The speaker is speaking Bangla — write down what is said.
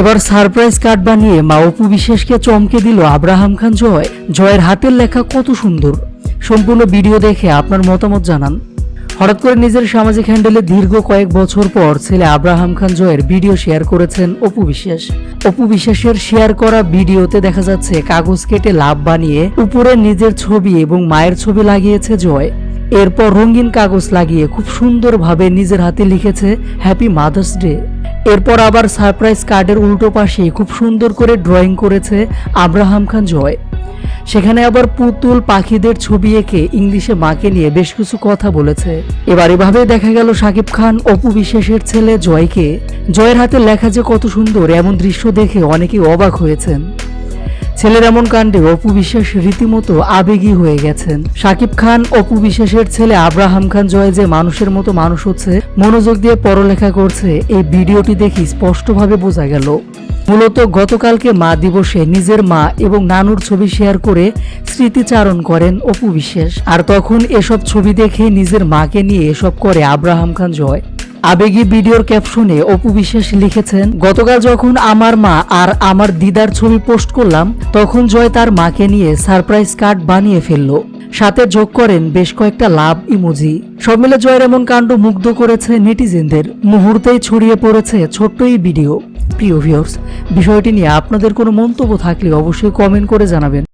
এবার সারপ্রাইজ কার্ড বানিয়ে মা অপু বিশ্বাসকে চমকে দিল আব্রাহাম খান জয়। জয়ের হাতের লেখা কত সুন্দর। সম্পূর্ণ ভিডিও দেখে আপনার মতামত জানান। হঠাৎ করে নিজের সামাজিক হ্যান্ডেলে দীর্ঘ কয়েক বছর পর ছেলে আব্রাহাম খান জয়ের ভিডিও শেয়ার করেছেন অপু বিশ্বাস। অপু বিশ্বাসের শেয়ার করা ভিডিওতে দেখা যাচ্ছে কাগজ কেটে লাভ বানিয়ে উপরে নিজের ছবি এবং মায়ের ছবি লাগিয়েছে জয়। এরপর রঙিন কাগজ লাগিয়ে খুব সুন্দরভাবে নিজের হাতে লিখেছে হ্যাপি মাদার্স ডে। এরপর আবার সারপ্রাইজ কার্ডের উল্টো পাশে খুব সুন্দর করে ড্রয়িং করেছে আব্রাহাম খান জয়। সেখানে আবার পুতুল পাখিদের ছবি এঁকে ইংলিশে মাকে নিয়ে বেশ কিছু কথা বলেছে। এবার এভাবে দেখা গেল শাকিব খান অপু বিশ্বাসের ছেলে জয়কে। জয়ের হাতে লেখা যে কত সুন্দর, এমন দৃশ্য দেখে অনেকেই অবাক হয়েছেন। ছেলের এমন কাণ্ডে অপু বিশ্বাস রীতিমতো আবেগী হয়ে গেছেন। শাকিব খান অপু বিশ্বাসের ছেলে আব্রাহাম খান জয় যে মানুষের মতো মানুষ হচ্ছে, মনোযোগ দিয়ে পড়ালেখা করছে, এই ভিডিওটি দেখি স্পষ্টভাবে বোঝা গেল। মূলত গতকালকে মা দিবসে নিজের মা এবং নানুর ছবি শেয়ার করে স্মৃতিচারণ করেন অপু বিশ্বাস। আর তখন এসব ছবি দেখে নিজের মাকে নিয়ে এসব করে আব্রাহাম খান জয়। আবেগী ভিডিওর ক্যাপশনে অপু বিশ্বাস লিখেছেন, গতকাল যখন আমার মা আর আমার দিদার ছবি পোস্ট করলাম, তখন জয় তার মাকে নিয়ে সারপ্রাইজ কার্ড বানিয়ে ফেললো। সাথে যোগ করেন বেশ কয়েকটা লাভ ইমোজি। সব মিলে জয়ের এমন কাণ্ড মুগ্ধ করেছে নেটিজেনদের। মুহূর্তেই ছড়িয়ে পড়েছে ছোট্ট এই ভিডিও। প্রিয় ভিউয়ার্স, বিষয়টি নিয়ে আপনাদের কোনো মন্তব্য থাকলে অবশ্যই কমেন্ট করে জানাবেন।